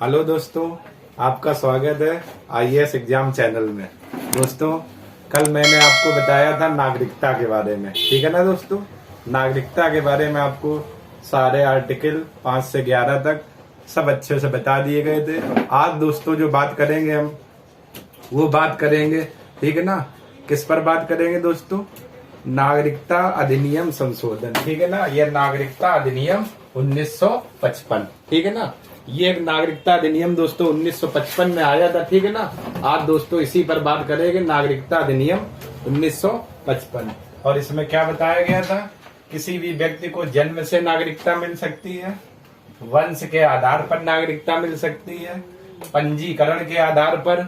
Hello दोस्तों, आपका स्वागत है आईएएस एग्जाम चैनल में। दोस्तों, कल मैंने आपको बताया था नागरिकता के बारे में, ठीक है ना दोस्तों। नागरिकता के बारे में आपको सारे आर्टिकल 5 से 11 तक सब अच्छे से बता दिए गए थे। आज दोस्तों जो बात करेंगे हम वो बात करेंगे, ठीक है ना। किस पर बात करेंगे दोस्तों? नागरिकता अधिनियम संशोधन, ठीक है ना। यह नागरिकता अधिनियम 1955, ठीक है ना। ये एक नागरिकता अधिनियम दोस्तों 1955 में आया था, ठीक है ना। आज दोस्तों इसी पर बात करेंगे, नागरिकता अधिनियम 1955। और इसमें क्या बताया गया था? किसी भी व्यक्ति को जन्म से नागरिकता मिल सकती है, वंश के आधार पर नागरिकता मिल सकती है, पंजीकरण के आधार पर,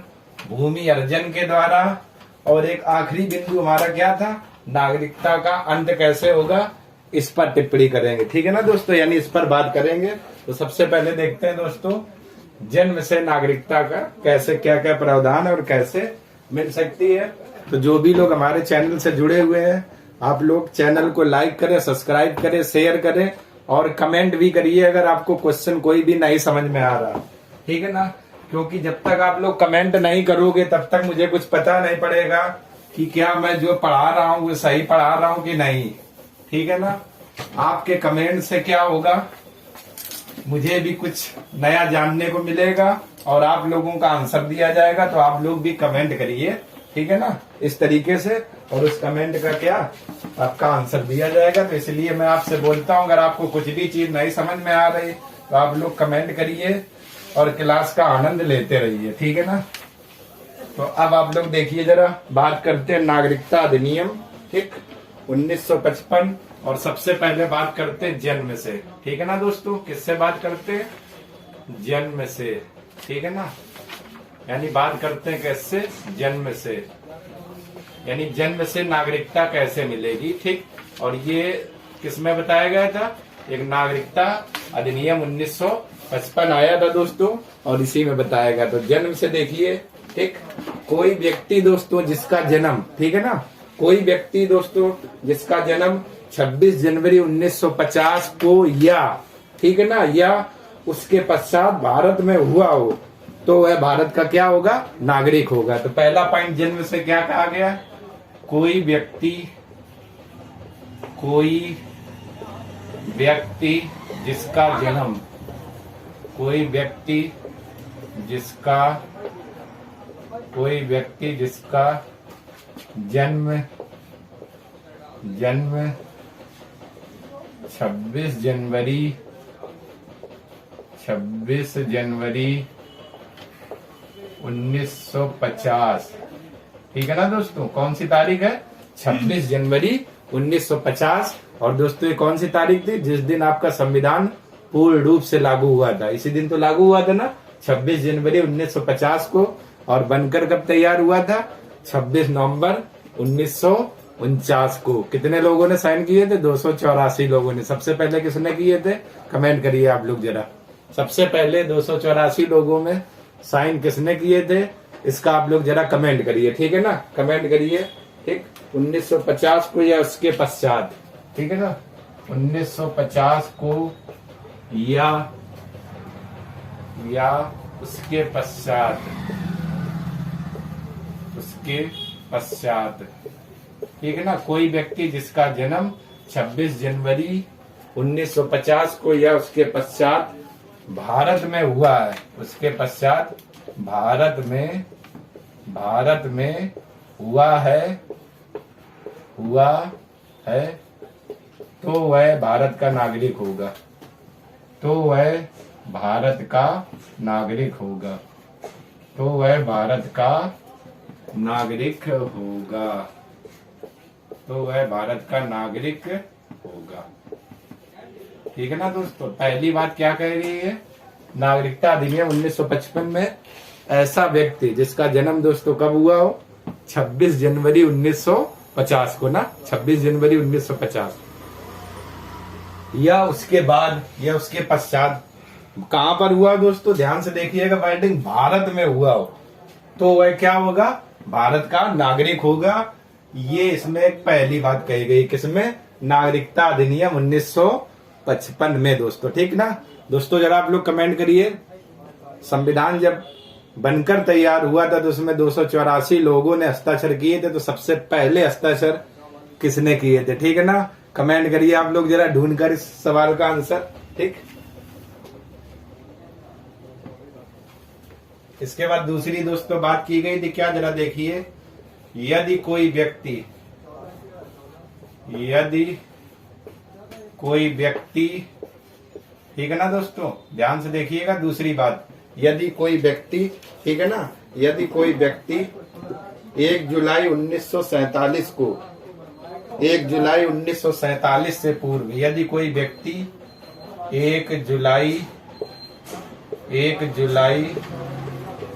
भूमि अर्जन के द्वारा, और एक आखिरी बिंदु हमारा क्या था? नागरिकता का अंत कैसे होगा, इस पर टिप्पणी करेंगे, ठीक है ना दोस्तों। यानी इस पर बात करेंगे। तो सबसे पहले देखते हैं दोस्तों, जन्म से नागरिकता का कैसे क्या क्या प्रावधान है और कैसे मिल सकती है। तो जो भी लोग हमारे चैनल से जुड़े हुए हैं, आप लोग चैनल को लाइक करें, सब्सक्राइब करें, शेयर करें और कमेंट भी करिए अगर आपको क्वेश्चन कोई भी नहीं समझ में आ रहा, ठीक है ना। क्योंकि जब तक आप लोग कमेंट नहीं करोगे तब तक मुझे कुछ पता नहीं पड़ेगा कि क्या मैं जो पढ़ा रहा हूँ वो सही पढ़ा रहा हूँ कि नहीं, ठीक है ना। आपके कमेंट से क्या होगा, मुझे भी कुछ नया जानने को मिलेगा और आप लोगों का आंसर दिया जाएगा। तो आप लोग भी कमेंट करिए, ठीक है ना, इस तरीके से। और उस कमेंट का क्या आपका आंसर दिया जाएगा। तो इसलिए मैं आपसे बोलता हूँ, अगर आपको कुछ भी चीज नहीं समझ में आ रही तो आप लोग कमेंट करिए और क्लास का आनंद लेते रहिए, ठीक है ना। तो अब आप लोग देखिए, जरा बात करते हैं नागरिकता अधिनियम, ठीक, 1955। और सबसे पहले बात करते हैं जन्म से, ठीक है ना दोस्तों। किससे बात करते हैं? जन्म से, ठीक है ना। यानी बात करते हैं कैसे? जन्म से, यानी जन्म से नागरिकता कैसे मिलेगी, ठीक। और ये किसमें बताया गया था? एक नागरिकता अधिनियम 1955 आया था दोस्तों और इसी में बताया गया। तो जन्म से देखिए, ठीक, कोई व्यक्ति दोस्तों जिसका जन्म, ठीक है ना, कोई व्यक्ति दोस्तों जिसका जन्म 26 जनवरी 1950 को या, ठीक है ना, या उसके पश्चात भारत में हुआ हो तो वह भारत का क्या होगा? नागरिक होगा। तो पहला पॉइंट जन्म से क्या कहा गया? कोई व्यक्ति जिसका जन्म, कोई व्यक्ति जिसका जन्म 26 जनवरी 1950, ठीक है ना दोस्तों। कौन सी तारीख है? 26 जनवरी 1950। और दोस्तों ये कौन सी तारीख थी? जिस दिन आपका संविधान पूर्ण रूप से लागू हुआ था। इसी दिन तो लागू हुआ था ना, 26 जनवरी 1950 को। और बनकर कब तैयार हुआ था? 26 नवंबर 1949 को। कितने लोगों ने साइन किए थे? 284 लोगों ने। सबसे पहले किसने किए थे? कमेंट करिए आप लोग जरा। सबसे पहले 284 लोगों में साइन किसने किए थे? इसका आप लोग जरा कमेंट करिए, ठीक है ना, कमेंट करिए, ठीक। 1950 को या उसके पश्चात, ठीक है ना, 1950 को या उसके पश्चात, ठीक है ना। कोई व्यक्ति जिसका जन्म 26 जनवरी 1950 को या उसके पश्चात भारत में हुआ है, उसके पश्चात भारत में हुआ है तो वह भारत का नागरिक होगा। तो वह भारत का नागरिक होगा। ठीक है ना दोस्तों। पहली बात क्या कह रही है? नागरिकता अधिनियम 1955 में ऐसा व्यक्ति जिसका जन्म दोस्तों कब हुआ हो? 26 जनवरी 1950 को ना, 26 जनवरी 1950 या उसके बाद या उसके पश्चात। कहां पर हुआ दोस्तों? ध्यान से देखिएगा, वर्डिंग भारत में हुआ हो तो वह क्या होगा? भारत का नागरिक होगा। ये इसमें एक पहली बात कही गई। किसमें? नागरिकता अधिनियम 1955 में दोस्तों, ठीक ना दोस्तों। जरा आप लोग कमेंट करिए, संविधान जब बनकर तैयार हुआ था तो उसमें 284 लोगों ने हस्ताक्षर किए थे। तो सबसे पहले हस्ताक्षर किसने किए थे? ठीक है ना, कमेंट करिए आप लोग जरा ढूंढ कर इस सवाल का आंसर। ठीक, इसके बाद दूसरी दोस्तों बात की गई थी क्या, जरा देखिए। यदि कोई व्यक्ति, ठीक है ना दोस्तों, ध्यान से देखिएगा। दूसरी बात, यदि कोई व्यक्ति, ठीक है ना, यदि कोई व्यक्ति 1 जुलाई 1947 को, 1 जुलाई 1947 से पूर्व, यदि कोई व्यक्ति 1 जुलाई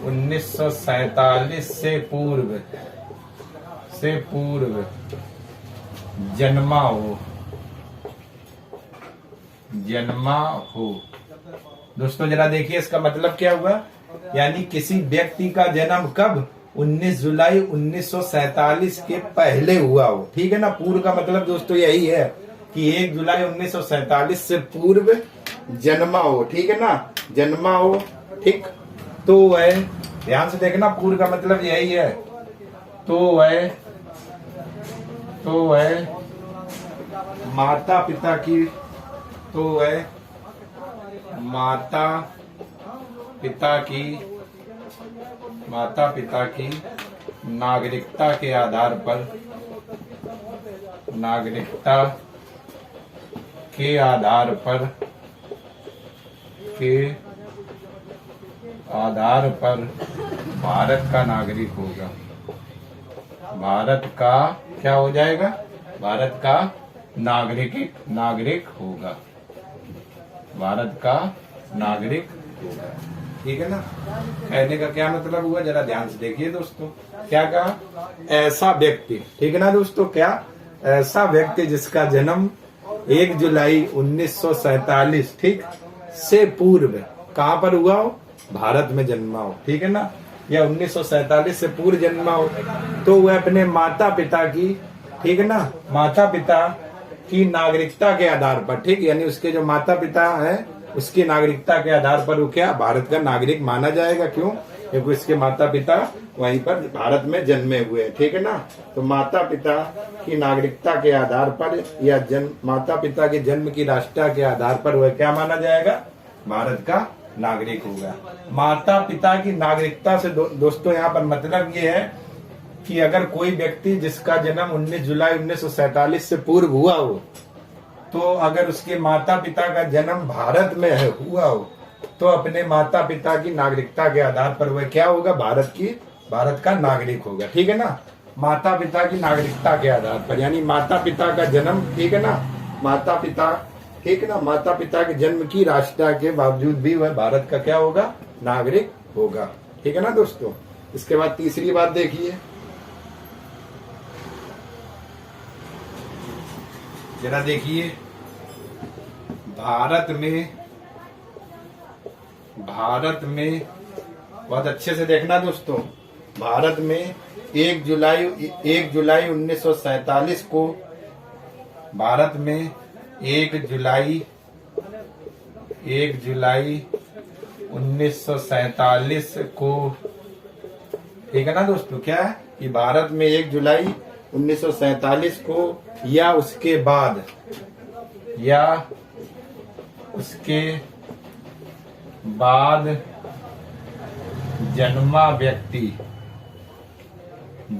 1947 से पूर्व जन्मा हो। दोस्तों जरा देखिए इसका मतलब क्या हुआ, यानी किसी व्यक्ति का जन्म कब, 19 जुलाई 1947 के पहले हुआ हो। ठीक है ना, पूर्व का मतलब दोस्तों यही है कि 1 जुलाई 1947 से पूर्व जन्मा हो। ठीक है ना, जन्मा हो। ठीक, तो वह, ध्यान से देखना, पूर्व का मतलब यही है। तो वह माता पिता की नागरिकता के आधार पर भारत का नागरिक होगा। भारत का क्या हो जाएगा? भारत का नागरिक होगा। भारत का नागरिक होगा। ठीक है ना, कहने का क्या मतलब हुआ, जरा ध्यान से देखिए दोस्तों। क्या कहा? ऐसा व्यक्ति, ठीक है ना दोस्तों, क्या? ऐसा व्यक्ति जिसका जन्म 1 जुलाई 1947, ठीक, से पूर्व कहाँ पर हुआ हो? भारत में जन्मा हो। ठीक है ना, या 1947 से पूर्व जन्मा हो, तो वह अपने माता पिता की, ठीक है ना, माता पिता की नागरिकता के आधार पर, ठीक, यानी उसके जो माता पिता हैं उसकी नागरिकता के आधार पर वो क्या, भारत का नागरिक माना जाएगा। क्यों? क्योंकि उसके माता पिता वहीं पर भारत में जन्मे हुए हैं। ठीक है ना, तो माता पिता की नागरिकता के आधार पर या माता पिता के जन्म की राष्ट्रता के आधार पर वह क्या माना जाएगा? भारत का नागरिक होगा। माता पिता की नागरिकता से दोस्तों यहाँ पर मतलब ये है कि अगर कोई व्यक्ति जिसका जन्म 19 जुलाई 1947 से पूर्व हुआ हो, तो अगर उसके माता पिता का जन्म भारत में हुआ हो, तो अपने माता पिता की नागरिकता के आधार पर वह क्या होगा? भारत का नागरिक होगा। ठीक है ना, माता पिता की नागरिकता के आधार पर, यानी माता पिता का जन्म, ठीक है ना, माता पिता, ठीक है ना, माता पिता के जन्म की राष्ट्रता के बावजूद भी वह भारत का क्या होगा? नागरिक होगा। ठीक है ना दोस्तों। इसके बाद तीसरी बात देखिए, जरा देखिए, भारत में बहुत अच्छे से देखना दोस्तों, भारत में 1 जुलाई 1947 को, भारत में 1 जुलाई 1947 को, ठीक है ना दोस्तों, क्या है कि भारत में 1 जुलाई 1947 को या उसके बाद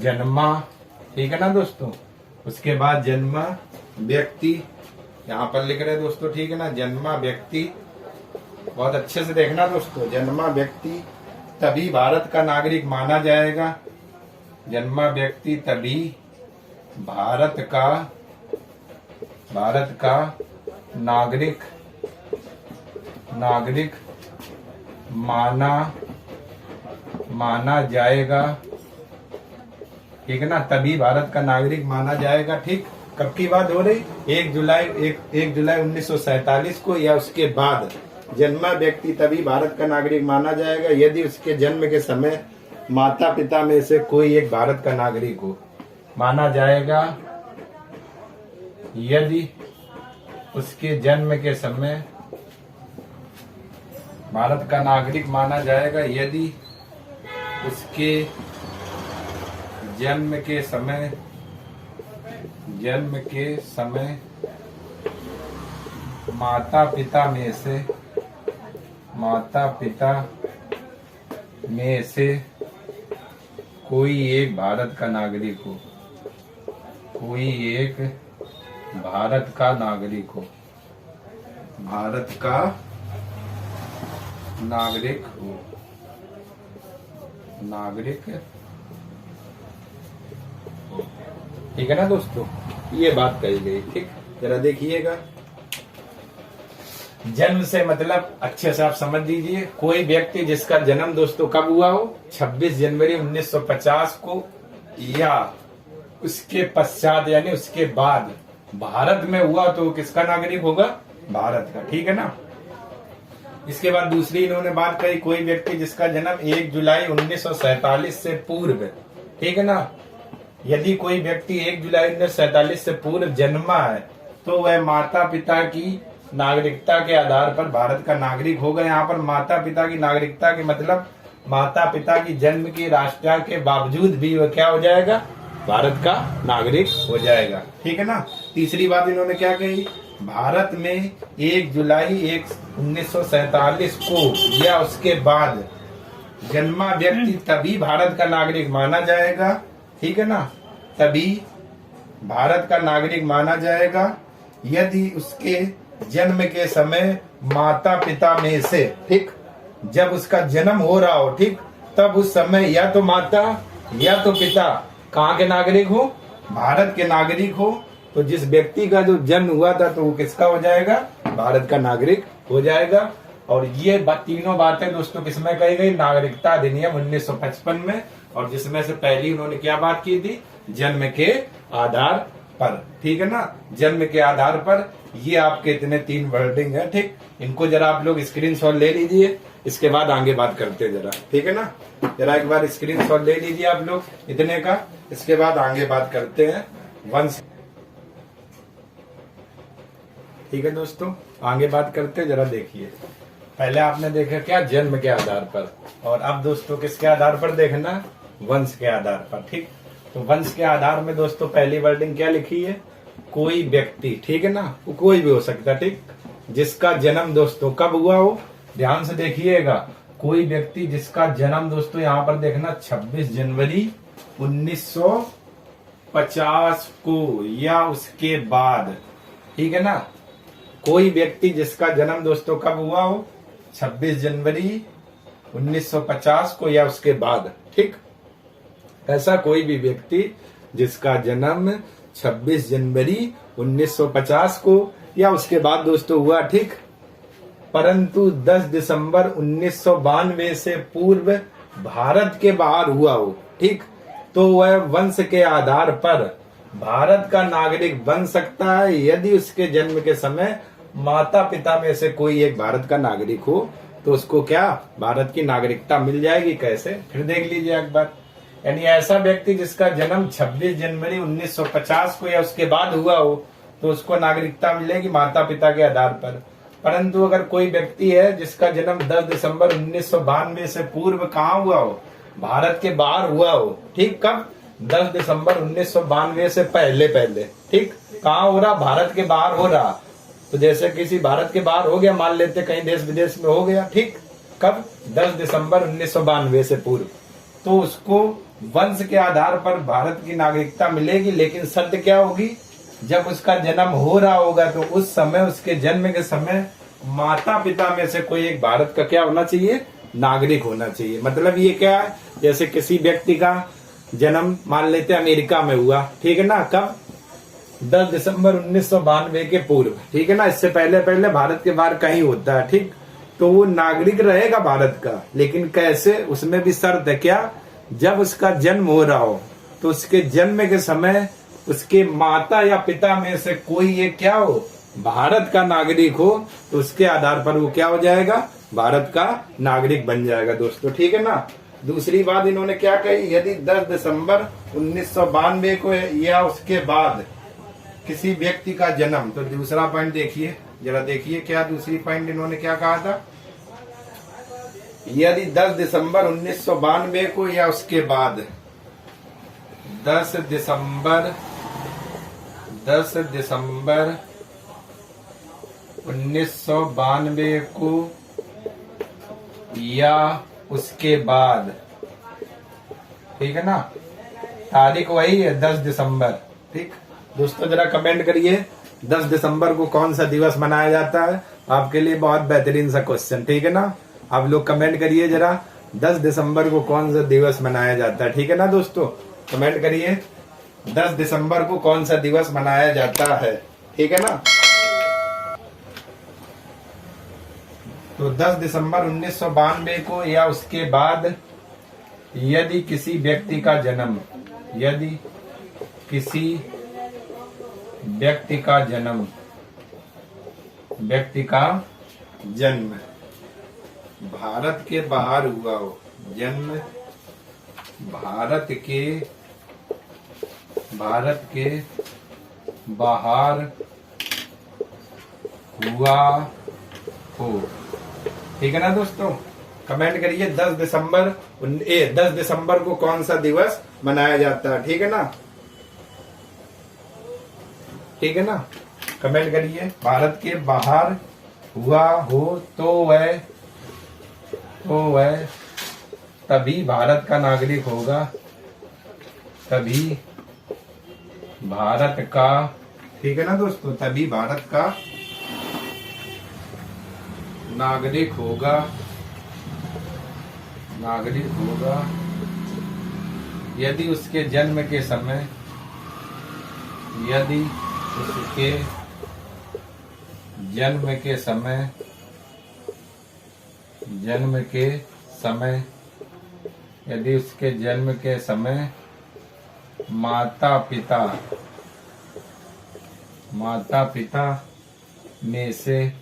जन्मा, ठीक है ना दोस्तों, उसके बाद जन्मा व्यक्ति, यहाँ पर लिख रहे हैं दोस्तों, ठीक है ना, जन्मा व्यक्ति, बहुत अच्छे से देखना दोस्तों, जन्मा व्यक्ति तभी भारत का नागरिक माना जाएगा। जन्मा व्यक्ति तभी भारत का नागरिक माना जाएगा। ठीक है ना, तभी भारत का नागरिक माना जाएगा। ठीक, कब की बात हो रही? 1 जुलाई 1947 को या उसके बाद जन्मा व्यक्ति तभी भारत का नागरिक माना जाएगा यदि उसके जन्म के समय माता पिता में से कोई एक भारत का नागरिक हो। माना जाएगा यदि उसके जन्म के समय भारत का नागरिक माना जाएगा यदि उसके जन्म के समय माता पिता में से कोई एक भारत का नागरिक हो, भारत का नागरिक हो। ठीक है ना दोस्तों, ये बात कही गई। ठीक, जरा देखिएगा, जन्म से मतलब अच्छे से आप समझ लीजिए, कोई व्यक्ति जिसका जन्म दोस्तों कब हुआ हो, 26 जनवरी 1950 को या उसके पश्चात यानी उसके बाद भारत में हुआ तो किसका नागरिक होगा, भारत का। ठीक है ना। इसके बाद दूसरी इन्होंने बात कही, कोई व्यक्ति जिसका जन्म 1 जुलाई 1947 से पूर्व, ठीक है ना, यदि कोई व्यक्ति 1 जुलाई 1947 से पूर्व जन्मा है तो वह माता पिता की नागरिकता के आधार पर भारत का नागरिक होगा। यहाँ पर माता पिता की नागरिकता के मतलब माता पिता की जन्म की राष्ट्रीयता के बावजूद भी वह क्या हो जाएगा, भारत का नागरिक हो जाएगा। ठीक है ना। तीसरी बात इन्होंने क्या कही, भारत में 1 जुलाई 1947 को या उसके बाद जन्मा व्यक्ति तभी भारत का नागरिक माना जाएगा। ठीक है ना, तभी भारत का नागरिक माना जाएगा यदि उसके जन्म के समय माता पिता में से, ठीक, जब उसका जन्म हो रहा हो, ठीक, तब उस समय या तो माता या तो पिता कहाँ के नागरिक हो, भारत के नागरिक हो। तो जिस व्यक्ति का जो जन्म हुआ था तो वो किसका हो जाएगा, भारत का नागरिक हो जाएगा। और ये तीनों बातें दोस्तों किसमें कही गई, नागरिकता अधिनियम 1955 में। और जिसमें से पहली उन्होंने क्या बात की थी, जन्म के आधार पर। ठीक है ना, जन्म के आधार पर। ये आपके इतने 3 वर्डिंग है। ठीक, इनको जरा आप लोग स्क्रीनशॉट ले लीजिए, इसके बाद आगे बात करते हैं जरा। ठीक है ना, जरा एक बार स्क्रीनशॉट ले लीजिए आप लोग इतने का, इसके बाद आगे बात करते हैं वंश। ठीक है दोस्तों, आगे बात करते हैं, जरा देखिए। पहले आपने देखा क्या, जन्म के आधार पर, और अब दोस्तों किसके आधार पर देखना, वंश के आधार पर। ठीक, तो वंश के आधार में दोस्तों पहली वर्डिंग क्या लिखी है, कोई व्यक्ति, ठीक है ना, वो कोई भी हो सकता है, ठीक, जिसका जन्म दोस्तों कब हुआ हो, ध्यान से देखिएगा, कोई व्यक्ति जिसका जन्म दोस्तों यहाँ पर देखना 26 जनवरी 1950 को या उसके बाद। ठीक है ना, कोई व्यक्ति जिसका जन्म दोस्तों कब हुआ हो, 26 जनवरी 1950 को या उसके बाद। ठीक, ऐसा कोई भी व्यक्ति जिसका जन्म 26 जनवरी 1950 को या उसके बाद दोस्तों हुआ, ठीक, परंतु 10 दिसंबर 1992 से पूर्व भारत के बाहर हुआ हो, ठीक, तो वह वंश के आधार पर भारत का नागरिक बन सकता है यदि उसके जन्म के समय माता पिता में से कोई एक भारत का नागरिक हो, तो उसको क्या, भारत की नागरिकता मिल जाएगी। कैसे, फिर देख लीजिए एक बार। यानी ऐसा व्यक्ति जिसका जन्म 26 जनवरी 1950 को या उसके बाद हुआ हो तो उसको नागरिकता मिलेगी माता पिता के आधार पर। परंतु अगर कोई व्यक्ति है जिसका जन्म 10 दिसंबर 1992 से पूर्व कहाँ हुआ हो, भारत के बाहर हुआ हो, ठीक, कब, 10 दिसंबर 1992 से पहले, ठीक, कहाँ हो रहा, भारत के बाहर हो रहा। तो जैसे किसी भारत के बाहर हो गया, मान लेते कहीं देश विदेश में हो गया, ठीक, कब, 10 दिसंबर 1992 से पूर्व, तो उसको वंश के आधार पर भारत की नागरिकता मिलेगी। लेकिन शर्त क्या होगी, जब उसका जन्म हो रहा होगा तो उस समय, उसके जन्म के समय माता पिता में से कोई एक भारत का क्या होना चाहिए, नागरिक होना चाहिए। मतलब ये क्या है, जैसे किसी व्यक्ति का जन्म मान लेते अमेरिका में हुआ, ठीक है ना, कब, 10 दिसंबर 1992 के पूर्व, ठीक है ना, इससे पहले भारत के बाहर कहीं होता है, ठीक, तो वो नागरिक रहेगा भारत का। लेकिन कैसे, उसमें भी शर्त है क्या, जब उसका जन्म हो रहा हो तो उसके जन्म के समय उसके माता या पिता में से कोई एक क्या हो, भारत का नागरिक हो, तो उसके आधार पर वो क्या हो जाएगा, भारत का नागरिक बन जाएगा दोस्तों। ठीक है ना। दूसरी बात इन्होंने क्या कही, यदि 10 दिसंबर 1992 को या उसके बाद किसी व्यक्ति का जन्म, तो दूसरा पॉइंट देखिए, जरा देखिए क्या दूसरी पॉइंट इन्होंने क्या कहा था, यदि 10 दिसंबर 1992 को या उसके बाद 10 दिसंबर 1992 को या उसके बाद, ठीक है ना, तारीख वही है 10 दिसंबर। ठीक दोस्तों, जरा कमेंट करिए 10 दिसंबर को कौन सा दिवस मनाया जाता है। आपके लिए बहुत बेहतरीन सा क्वेश्चन, ठीक है ना। आप लोग कमेंट करिए जरा 10 दिसंबर को कौन सा दिवस मनाया जाता है, ठीक है ना दोस्तों। कमेंट करिए 10 दिसंबर को कौन सा दिवस मनाया जाता है, ठीक है ना। तो 10 दिसंबर 1992 को या उसके बाद यदि किसी व्यक्ति का जन्म भारत के बाहर हुआ हो, जन्म भारत के बाहर हुआ हो, ठीक है ना दोस्तों। कमेंट करिए 10 दिसंबर को कौन सा दिवस मनाया जाता है, ठीक है ना, ठीक है ना। कमेंट करिए भारत के बाहर हुआ हो तो वह तभी भारत का नागरिक होगा, तभी भारत का, ठीक है ना दोस्तों, तभी भारत का नागरिक होगा यदि उसके जन्म के समय यदि उसके जन्म के समय माता पिता में से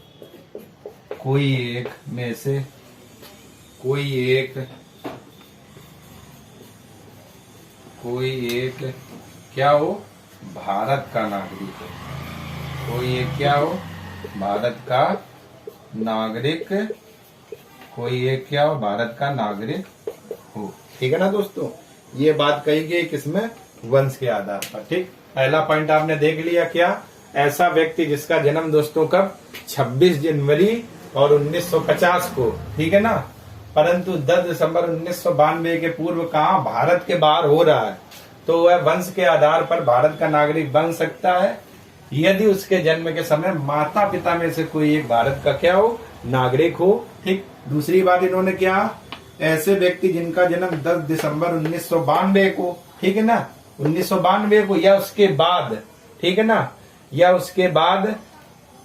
कोई एक क्या हो, भारत का नागरिक हो, कोई एक क्या हो, भारत का नागरिक, कोई एक क्या हो, भारत का नागरिक हो, ठीक है ना दोस्तों। ये बात कही गई किसमें, वंश के आधार पर। ठीक, पहला पॉइंट आपने देख लिया, क्या ऐसा व्यक्ति जिसका जन्म दोस्तों कब, 26 जनवरी और 1950 को, ठीक है ना, परंतु 10 दिसंबर 1992 के पूर्व कहाँ, भारत के बाहर हो रहा है, तो वह वंश के आधार पर भारत का नागरिक बन सकता है यदि उसके जन्म के समय माता पिता में से कोई एक भारत का क्या हो, नागरिक हो। ठीक, दूसरी बात इन्होंने क्या, ऐसे व्यक्ति जिनका जन्म 10 दिसंबर 1992 को, ठीक है ना, 1992 को या उसके बाद, ठीक है ना, या उसके बाद,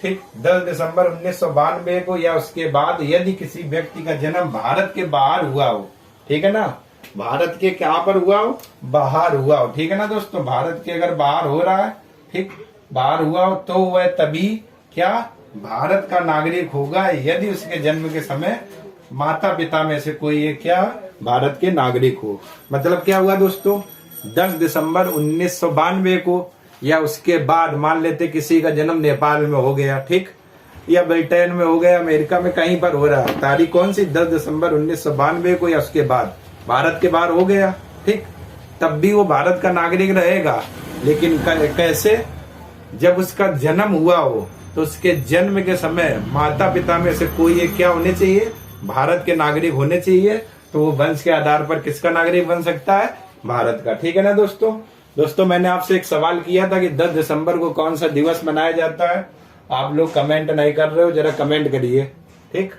ठीक, 10 दिसंबर 1992 को या उसके बाद यदि किसी व्यक्ति का जन्म भारत के बाहर हुआ हो, ठीक है ना, भारत के क्या पर हुआ हो, बाहर हुआ हो, ठीक है ना दोस्तों, भारत के अगर बाहर हो रहा है, ठीक, बाहर हुआ हो, तो वह तभी क्या, भारत का नागरिक होगा यदि उसके जन्म के समय माता पिता में से कोई एक क्या, भारत के नागरिक हो। मतलब क्या हुआ दोस्तों, 10 दिसंबर 1992 को या उसके बाद, मान लेते किसी का जन्म नेपाल में हो गया, ठीक, या ब्रिटेन में हो गया, अमेरिका में कहीं पर हो रहा है, तारीख कौन सी, 10 दिसंबर 1992 को या उसके बाद भारत के बाहर हो गया, ठीक, तब भी वो भारत का नागरिक रहेगा। लेकिन कैसे, जब उसका जन्म हुआ हो तो उसके जन्म के समय माता पिता में से कोई एक क्या होने चाहिए, भारत के नागरिक होने चाहिए, तो वो वंश के आधार पर किसका नागरिक बन सकता है, भारत का। ठीक है ना दोस्तों, मैंने आपसे एक सवाल किया था कि 10 दिसंबर को कौन सा दिवस मनाया जाता है। आप लोग कमेंट नहीं कर रहे हो, जरा कमेंट करिए। ठीक,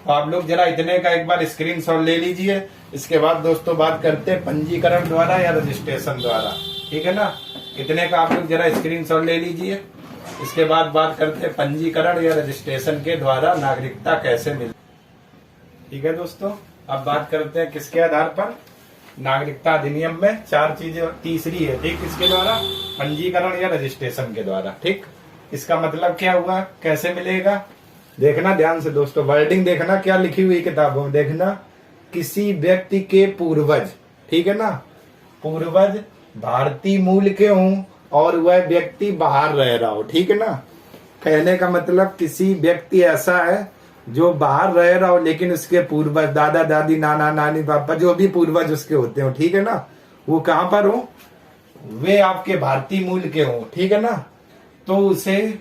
तो आप लोग जरा इतने का एक बार स्क्रीनशॉट ले लीजिए। इसके बाद दोस्तों बात करते हैं पंजीकरण द्वारा या रजिस्ट्रेशन द्वारा, ठीक है ना, इतने का आप लोग जरा स्क्रीनशॉट ले लीजिए। इसके बाद बात करते हैं पंजीकरण या रजिस्ट्रेशन के द्वारा नागरिकता कैसे मिले। ठीक है दोस्तों, अब बात करते हैं किसके आधार पर, नागरिकता अधिनियम में 4 चीजें, तीसरी है, ठीक, किसके द्वारा, पंजीकरण या रजिस्ट्रेशन के द्वारा। ठीक, इसका मतलब क्या हुआ, कैसे मिलेगा, देखना ध्यान से दोस्तों, वर्डिंग देखना क्या लिखी हुई किताबों में, देखना, किसी व्यक्ति के पूर्वज, ठीक है ना, पूर्वज भारतीय मूल के हों और वह व्यक्ति बाहर रह रहा हो, ठीक है ना। कहने का मतलब किसी व्यक्ति ऐसा है जो बाहर रह रहा हो लेकिन उसके पूर्वज दादा दादी नाना नानी पापा जो भी पूर्वज उसके होते हो, ठीक है ना, वो कहां पर हो, वे आपके भारतीय मूल के हो, ठीक है ना, तो उसे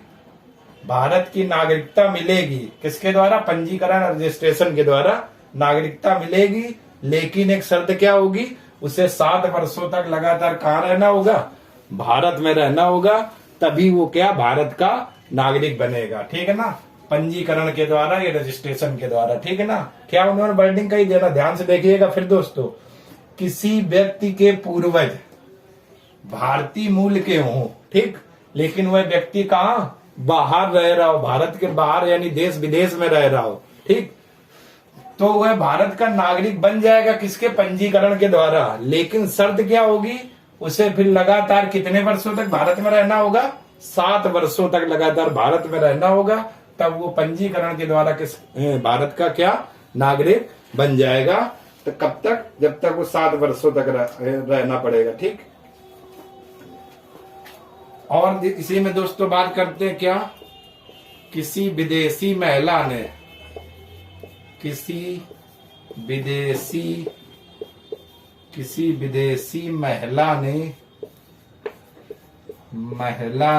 भारत की नागरिकता मिलेगी। किसके द्वारा, पंजीकरण रजिस्ट्रेशन के द्वारा नागरिकता मिलेगी। लेकिन एक शर्त क्या होगी, उसे 7 वर्षों तक लगातार कहाँ रहना होगा, भारत में रहना होगा, तभी वो क्या भारत का नागरिक बनेगा, ठीक है ना, पंजीकरण के द्वारा या रजिस्ट्रेशन के द्वारा, ठीक है ना। क्या उन्होंने वर्डिंग का ही देना, ध्यान से देखिएगा फिर दोस्तों, किसी व्यक्ति के पूर्वज भारतीय मूल के हों, ठीक, लेकिन वह व्यक्ति कहाँ बाहर रह रहा हो, भारत के बाहर यानी देश विदेश में रह रहा हो, ठीक, तो वह भारत का नागरिक बन जाएगा किसके, पंजीकरण के द्वारा। लेकिन शर्त क्या होगी, उसे फिर लगातार कितने वर्षों तक भारत में रहना होगा, 7 वर्षों तक लगातार भारत में रहना होगा, तब वो पंजीकरण के द्वारा किस भारत का क्या नागरिक बन जाएगा। तो कब तक, जब तक वो 7 वर्षों तक रहना पड़ेगा, ठीक। और इसी में दोस्तों बात करते हैं क्या, किसी विदेशी महिला ने, किसी विदेशी महिला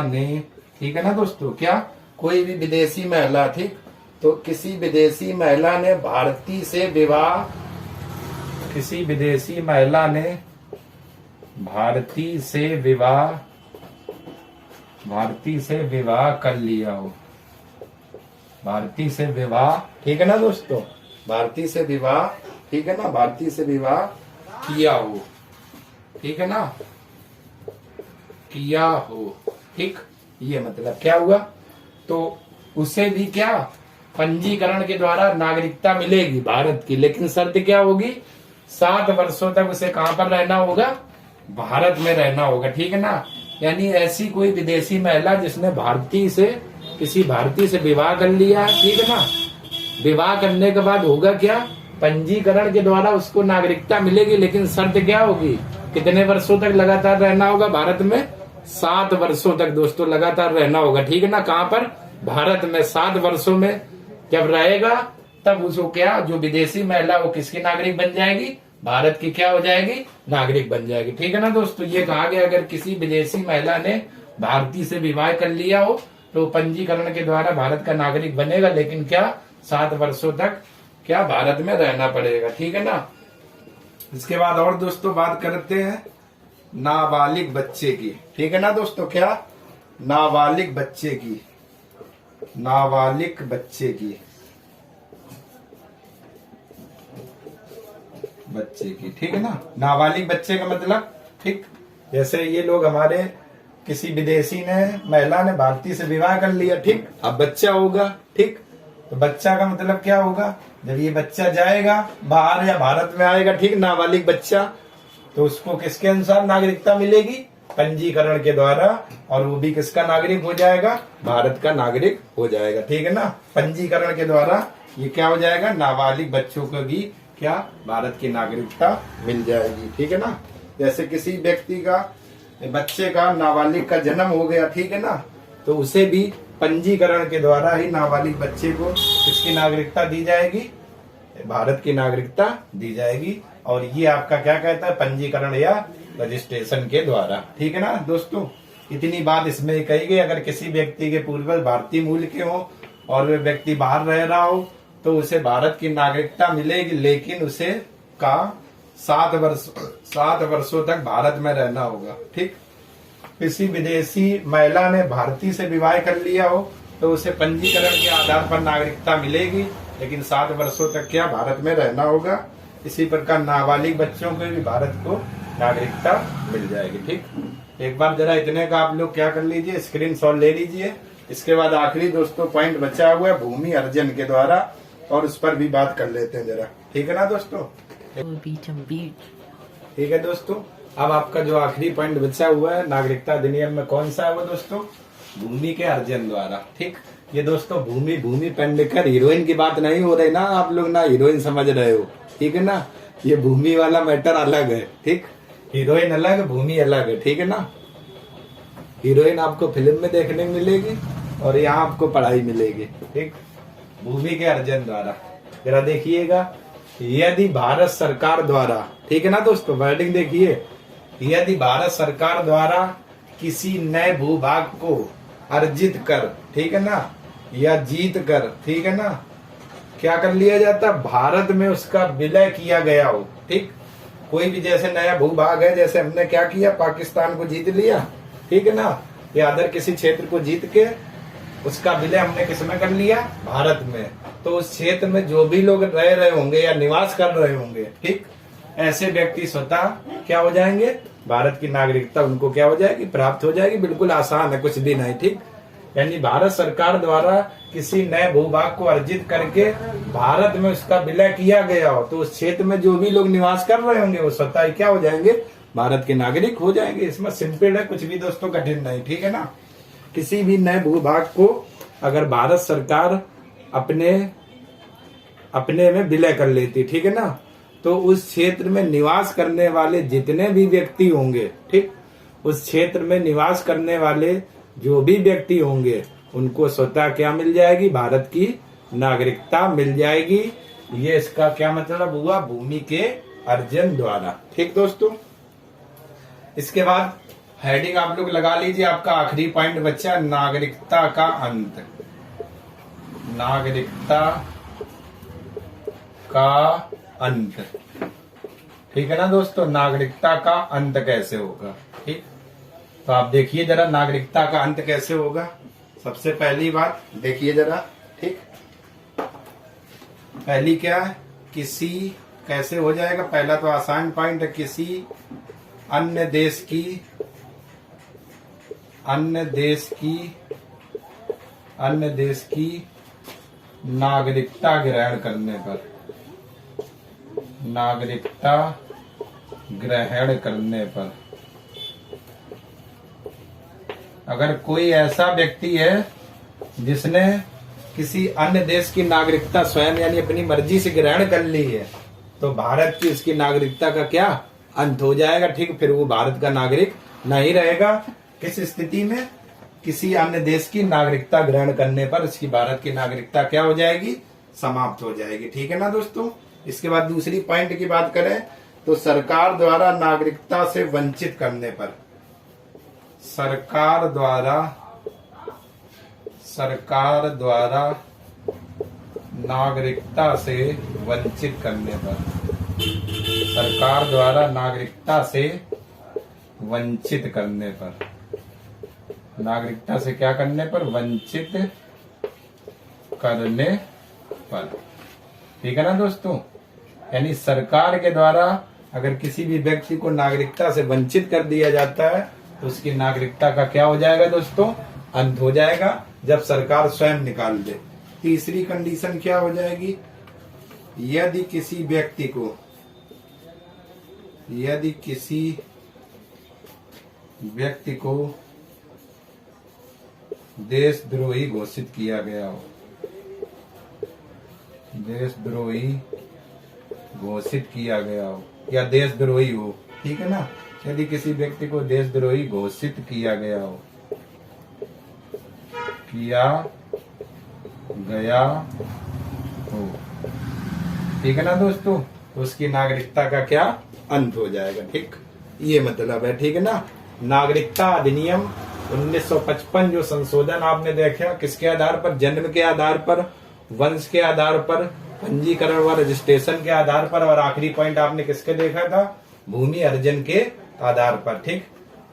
ने, ठीक है ना दोस्तों, क्या कोई भी विदेशी महिला, ठीक, तो किसी विदेशी महिला ने भारतीय से विवाह, किसी विदेशी महिला ने भारतीय से विवाह कर लिया हो, भारतीय से विवाह, ठीक है ना दोस्तों, भारतीय से विवाह, ठीक है ना, भारतीय से विवाह किया हो, ठीक है ना, किया हो, ठीक, ये मतलब क्या हुआ, तो उसे भी क्या पंजीकरण के द्वारा नागरिकता मिलेगी भारत की। लेकिन शर्त क्या होगी, 7 वर्षों तक उसे कहां पर रहना होगा, भारत में रहना होगा, ठीक है ना। यानी ऐसी कोई विदेशी महिला जिसने किसी भारतीय से विवाह कर लिया है, ठीक है ना, विवाह करने के बाद होगा क्या, पंजीकरण के द्वारा उसको नागरिकता मिलेगी। लेकिन शर्त क्या होगी, कितने वर्षों तक लगातार रहना होगा भारत में, 7 वर्षों तक दोस्तों लगातार रहना होगा, ठीक है ना, कहां पर, भारत में। 7 वर्षों में जब रहेगा तब उसको क्या, जो विदेशी महिला वो किसकी नागरिक बन जाएगी, भारत की क्या हो जाएगी, नागरिक बन जाएगी, ठीक है ना दोस्तों। ये कहा गया अगर किसी विदेशी महिला ने भारतीय से विवाह कर लिया हो तो पंजीकरण के द्वारा भारत का नागरिक बनेगा। लेकिन क्या 7 वर्षों तक क्या भारत में रहना पड़ेगा, ठीक है ना। इसके बाद और दोस्तों बात करते हैं नाबालिग बच्चे की, ठीक है ना दोस्तों, क्या नाबालिग बच्चे की, ठीक है ना। नाबालिग बच्चे का मतलब, ठीक, जैसे ये लोग हमारे किसी विदेशी ने महिला ने भारतीय से विवाह कर लिया, ठीक, अब बच्चा होगा, ठीक, तो बच्चा का मतलब क्या होगा, जब ये बच्चा जाएगा बाहर या भारत में आएगा, ठीक, नाबालिग बच्चा, तो उसको किसके अनुसार नागरिकता मिलेगी, पंजीकरण के द्वारा, और वो भी किसका नागरिक हो जाएगा, भारत का नागरिक हो जाएगा, ठीक है ना। पंजीकरण के द्वारा ये क्या हो जाएगा, नाबालिग बच्चों को भी क्या भारत की नागरिकता मिल जाएगी, ठीक है ना। जैसे किसी व्यक्ति का बच्चे का नाबालिग का जन्म हो गया, ठीक है ना, तो उसे भी पंजीकरण के द्वारा ही नाबालिग बच्चे को किसकी नागरिकता दी जाएगी, भारत की नागरिकता दी जाएगी। और ये आपका क्या कहता है, पंजीकरण या रजिस्ट्रेशन के द्वारा, ठीक है ना दोस्तों। इतनी बात इसमें कही गई, अगर किसी व्यक्ति के पूर्वज भारतीय मूल के हो और वे व्यक्ति बाहर रह रहा हो तो उसे भारत की नागरिकता मिलेगी। लेकिन उसे का 7 वर्षों तक भारत में रहना होगा, ठीक। किसी विदेशी महिला ने भारतीय से विवाह कर लिया हो तो उसे पंजीकरण के आधार पर नागरिकता मिलेगी, लेकिन 7 वर्षों तक क्या भारत में रहना होगा। इसी प्रकार नाबालिग बच्चों को भी भारत को नागरिकता मिल जाएगी, ठीक। एक बार जरा इतने का आप लोग क्या कर लीजिए, स्क्रीनशॉट ले लीजिए। इसके बाद आखिरी दोस्तों पॉइंट बचा हुआ है भूमि अर्जन के द्वारा, और उस पर भी बात कर लेते हैं जरा, ठीक है ना दोस्तों। ठीक है दोस्तों, अब आपका जो आखिरी पॉइंट बचा हुआ है नागरिकता अधिनियम में कौन सा है वो दोस्तों, भूमि के अर्जन द्वारा, ठीक। ये दोस्तों भूमि पेडनेकर हीरोइन की बात नहीं हो रही ना, आप लोग ना हीरोइन समझ रहे हो, ठीक है ना। ये भूमि वाला मैटर अलग है, ठीक, हीरोइन अलग है, भूमि अलग है, ठीक है ना। हीरोइन आपको फिल्म में देखने को मिलेगी और यहाँ आपको पढ़ाई मिलेगी, ठीक। भूमि के अर्जन द्वारा। जरा देखिएगा, यदि भारत सरकार द्वारा, ठीक है ना दोस्तों, वर्डिंग देखिए, यदि भारत सरकार द्वारा किसी नए भूभाग को अर्जित कर, ठीक है ना, या जीत कर, ठीक है ना, क्या कर लिया जाता, भारत में उसका विलय किया गया हो, ठीक, कोई भी जैसे नया भूभाग है, जैसे हमने क्या किया, पाकिस्तान को जीत लिया, ठीक है ना, या अदर किसी क्षेत्र को जीत के उसका विलय हमने किसमें कर लिया, भारत में, तो उस क्षेत्र में जो भी लोग रह रहे होंगे या निवास कर रहे होंगे, ठीक, ऐसे व्यक्ति स्वतः क्या हो जाएंगे, भारत की नागरिकता उनको क्या हो जाएगी, प्राप्त हो जाएगी। बिल्कुल आसान है, कुछ भी नहीं, ठीक। यानी भारत सरकार द्वारा किसी नए भूभाग को अर्जित करके भारत में उसका विलय किया गया हो, तो उस क्षेत्र में जो भी लोग निवास कर रहे होंगे वो स्वतः क्या हो जाएंगे, भारत के नागरिक हो जाएंगे। इसमें सिंपल है, कुछ भी दोस्तों कठिन नहीं, ठीक है ना। किसी भी नए भूभाग को अगर भारत सरकार अपने में विलय कर लेती, ठीक है ना, तो उस क्षेत्र में निवास करने वाले जितने भी व्यक्ति होंगे, ठीक, उस क्षेत्र में निवास करने वाले जो भी व्यक्ति होंगे उनको स्वतः क्या मिल जाएगी, भारत की नागरिकता मिल जाएगी। ये इसका क्या मतलब हुआ, भूमि के अर्जन द्वारा, ठीक दोस्तों। इसके बाद हेडिंग आप लोग लगा लीजिए, आपका आखिरी पॉइंट बच्चा नागरिकता का अंत। नागरिकता का अंत, ठीक है ना दोस्तों, नागरिकता का अंत कैसे होगा, ठीक। तो आप देखिए जरा नागरिकता का अंत कैसे होगा। सबसे पहली बात देखिए जरा, ठीक, पहली क्या है, किसी कैसे हो जाएगा, पहला तो आसान पॉइंट है, किसी अन्य देश की नागरिकता ग्रहण करने पर, नागरिकता ग्रहण करने पर अगर कोई ऐसा व्यक्ति है जिसने किसी अन्य देश की नागरिकता स्वयं यानी अपनी मर्जी से ग्रहण कर ली है, तो भारत की उसकी नागरिकता का क्या अंत हो जाएगा, ठीक। फिर वो भारत का नागरिक नहीं रहेगा। किस स्थिति में, किसी अन्य देश की नागरिकता ग्रहण करने पर उसकी भारत की नागरिकता क्या हो जाएगी, समाप्त हो जाएगी, ठीक है ना दोस्तों। इसके बाद दूसरी पॉइंट की बात करें तो सरकार द्वारा नागरिकता से वंचित करने पर, सरकार द्वारा नागरिकता से वंचित करने पर, सरकार द्वारा नागरिकता से वंचित करने पर, नागरिकता से क्या करने पर, वंचित करने पर, ठीक है ना दोस्तों। यानी सरकार के द्वारा अगर किसी भी व्यक्ति को नागरिकता से वंचित कर दिया जाता है तो उसकी नागरिकता का क्या हो जाएगा दोस्तों, अंत हो जाएगा, जब सरकार स्वयं निकाल दे। तीसरी कंडीशन क्या हो जाएगी, यदि किसी व्यक्ति को देशद्रोही घोषित किया गया हो, देशद्रोही घोषित किया गया हो या देशद्रोही हो, ठीक है ना, यदि किसी व्यक्ति को देशद्रोही घोषित किया गया हो, ठीक है ना दोस्तों, तो उसकी नागरिकता का क्या अंत हो जाएगा, ठीक। ये मतलब है, ठीक है ना। नागरिकता अधिनियम 1955 जो संशोधन आपने देखा, किसके आधार पर, जन्म के आधार पर, वंश के आधार पर, पंजीकरण व रजिस्ट्रेशन के आधार पर, और आखिरी पॉइंट आपने किसके देखा था, भूमि अर्जन के आधार पर, ठीक।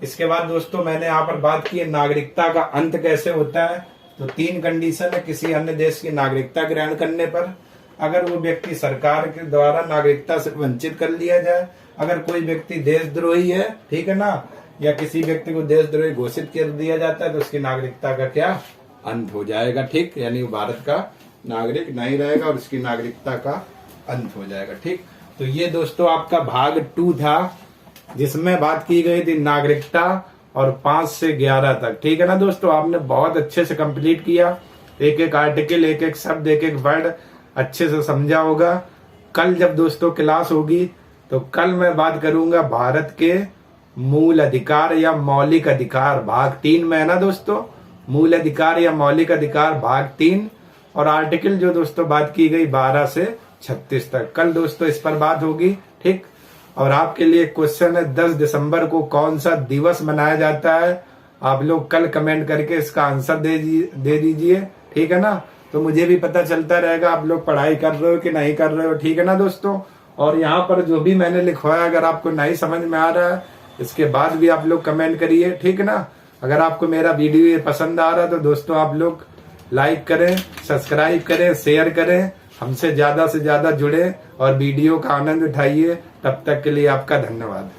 इसके बाद दोस्तों मैंने यहाँ पर बात की है नागरिकता का अंत कैसे होता है। तो 3 कंडीशन है, किसी अन्य देश की नागरिकता ग्रहण करने पर, अगर वो व्यक्ति सरकार के द्वारा नागरिकता से वंचित कर लिया जाए, अगर कोई व्यक्ति देशद्रोही है, ठीक है ना, या किसी व्यक्ति को देशद्रोही घोषित कर दिया जाता है तो उसकी नागरिकता का क्या अंत हो जाएगा, ठीक। यानी वो भारत का नागरिक नहीं रहेगा और उसकी नागरिकता का अंत हो जाएगा, ठीक। तो ये दोस्तों आपका भाग 2 था, जिसमें बात की गई थी नागरिकता और 5 से 11 तक, ठीक है ना दोस्तों। आपने बहुत अच्छे से कंप्लीट किया, एक एक आर्टिकल, एक एक शब्द, एक एक वर्ड अच्छे से समझा होगा। कल जब दोस्तों क्लास होगी तो कल मैं बात करूंगा भारत के मूल अधिकार या मौलिक अधिकार, भाग 3 में है ना दोस्तों, मूल अधिकार या मौलिक अधिकार भाग 3। और आर्टिकल जो दोस्तों बात की गई 12 से 36 तक, कल दोस्तों इस पर बात होगी। ठीक, और आपके लिए क्वेश्चन है 10 दिसंबर को कौन सा दिवस मनाया जाता है? आप लोग कल कमेंट करके इसका आंसर दे दीजिए। ठीक है ना, तो मुझे भी पता चलता रहेगा आप लोग पढ़ाई कर रहे हो कि नहीं कर रहे हो। ठीक है ना दोस्तों, और यहाँ पर जो भी मैंने लिखवाया अगर आपको नहीं समझ में आ रहा है इसके बाद भी आप लोग कमेंट करिए। ठीक है ना, अगर आपको मेरा वीडियो ये पसंद आ रहा है तो दोस्तों आप लोग लाइक करें, सब्सक्राइब करें, शेयर करें, हमसे ज्यादा से ज्यादा जुड़े और वीडियो का आनंद उठाइए। तब तक के लिए आपका धन्यवाद।